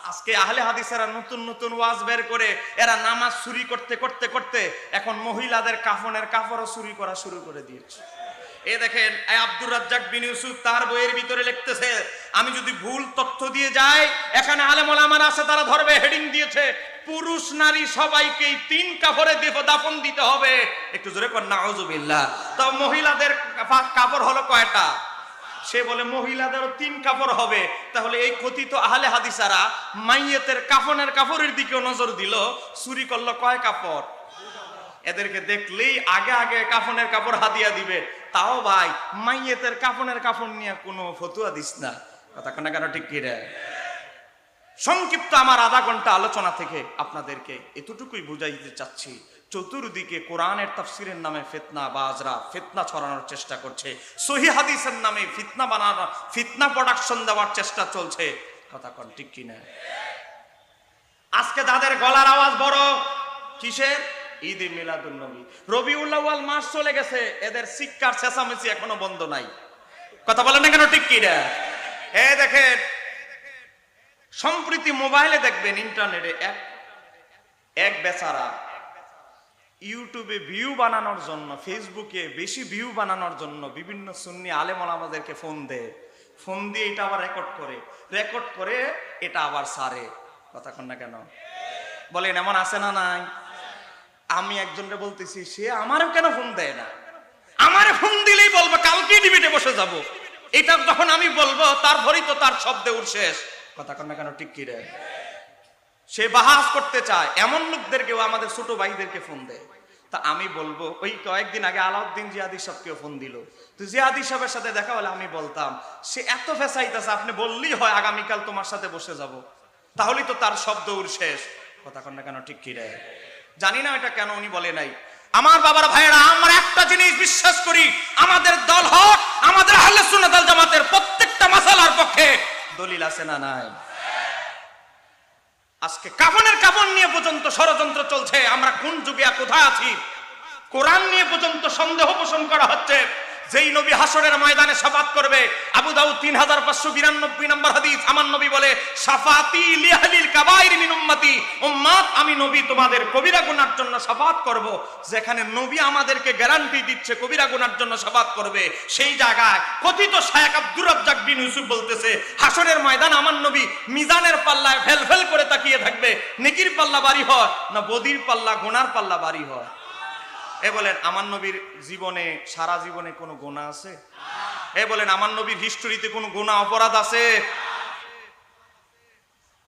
আজকে আহলে হাদিসেরা নতুন নতুন ওয়াজ বের করে এরা নামাজ চুরি করতে করতে করতে এখন মহিলাদের কাফনের কাপড়ও চুরি করা শুরু করে দিয়েছে। এ দেখেন আব্দুর রাজ্জাক বিন ইউসুফ তার বইয়ের ভিতরে লিখতেছে, আমি যদি ভুল তথ্য দিয়ে যাই, এখানে আলেম ওলামারা আছে, তারা ধরবে, হেডিং দিয়েছে পুরুষ নারী সবাইকেই 3 কাপড়ে দাফন দিতে হবে। একটু জোরে কর নাউজুবিল্লাহ। তো মহিলাদের কাপড় হলো কয়টা? সে বলে মহিলাদেরও 3 কাপড় হবে। তাহলে এই কথিত আহলে হাদিসারা মাইয়েতের কাফনের কাপড়ের দিকেও নজর দিল, চুরি করলো কয় কাপড়? এদেরকে দেখলেই আগে আগে কাফনের কাপড় হাদিয়া দিবে। তাও ভাই মাইয়েতের কাফনের কাপড় নিয়ে কোনো ফতুয়া দিস না, কথা কোনা কেন ঠিক কি রে? সংক্ষিপ্ত আমার আধা ঘন্টা আলোচনা থেকে আপনাদেরকে এতটুকুই বুঝাইতে চাচ্ছি, চতুর্দিকে কোরআনের তাফসিরের নামে ফিতনা বাজরা ফিতনা ছড়ানোর চেষ্টা করছে, সহিহ হাদিসের নামে ফিতনা বানানো, ফিতনা প্রোডাকশন দেওয়ার চেষ্টা চলছে, কথা কোন ঠিক কি না? আজকে যাদের গলার আওয়াজ বড়, কিসের? ঈদে মিলাদুন নবী, রবিউল আউয়াল মাস চলে গেছে, এদের শিক্ষার চেঁচামেচি এখনো বন্ধ নাই, কথা বলেন না কেন ঠিক কি না? এই দেখেন সম্প্রতি মোবাইলে দেখবেন, ইন্টারনেটে এক বেচারা ইউটিউবে ভিউ বানানোর জন্য, ফেসবুকে বেশি ভিউ বানানোর জন্য বিভিন্ন সুন্নি আলেম ওলামাদেরকে ফোন দেয়, ফোন দিয়ে এটা আবার রেকর্ড করে এটা আবার সারে, কথা কন না কেন? বলেন এমন আছে না নাই? আমি একজনকে বলতেছি, সে আমারও কেন ফোন দেয় না? আমারে ফোন দিলেই বলবো কালকে ডিবেটে বসে যাব, এটা যখন আমি বলবো তারপরেই তো তার শব্দে উঠ শেষ, কথা কন না কেন ঠিক কি রে? সে বাহাস করতে চায়, এমন লোকদেরকেও আমাদের ছোট ভাইদেরকে ফোন দেয়। তা আমি বলবো, ওই কয়েকদিন আগে আলাউদ্দিন জিয়াদি সাহেবকেও ফোন দিল, তো জিয়াদি সাহেবের সাথে দেখা হলে আমি বলতাম, সে এত ফেসাইতেছে, আপনি বললেই হয় আগামীকাল তোমার সাথে বসে যাব, তাহলেই তো তার শব্দ উঠ শেষ, কথা কন না কেন ঠিক কি রে? জানি না এটা কেন উনি বলে নাই। আমার বাবার ভাইয়েরা, আমরা একটা জিনিস বিশ্বাস করি, আমাদের দল হক, আমাদের আহলে সুন্নাত ওয়াল জামাতের প্রত্যেকটা মাসালার পক্ষে দলিল আছে না নাই? আজকে কাফনের কাফন নিয়ে পর্যন্ত ষড়যন্ত্র চলছে, আমরা কোন যুগে কোথায় আছি? কোরআন নিয়ে পর্যন্ত সন্দেহ পোষণ করা হচ্ছে। যেই নবী হাসরের ময়দানে শাফাত করবে, আবু দাউদ 3592 নম্বর হাদিস, আমার নবী বলে, শাফাতি লিআহলিল কাবাইর মিন উম্মতি, উম্মত আমি নবী তোমাদের কবিরা গুনার জন্য শাফাত করব। যেখানে নবী আমাদেরকে গ্যারান্টি দিচ্ছে কবিরা গুনার জন্য শাফাত করবে, সেই জায়গায় কথিত শায়েখ আব্দুর রাজ্জাক বিন ইউসুফ বলতেছে, হাসরের ময়দান আমার নবী মিজানের পাল্লায় ফেল করে তাকিয়ে থাকবে, নেকির পাল্লা ভারী হয় না বদির পাল্লা, গুনার পাল্লা ভারী হয়? এ বলেন আমার নবীর জীবনে, সারা জীবনে কোনো গুনাহ আছে? এ বলেন আমার নবীর হিস্টোরিতে কোনো গুনাহ অপরাধ আছে?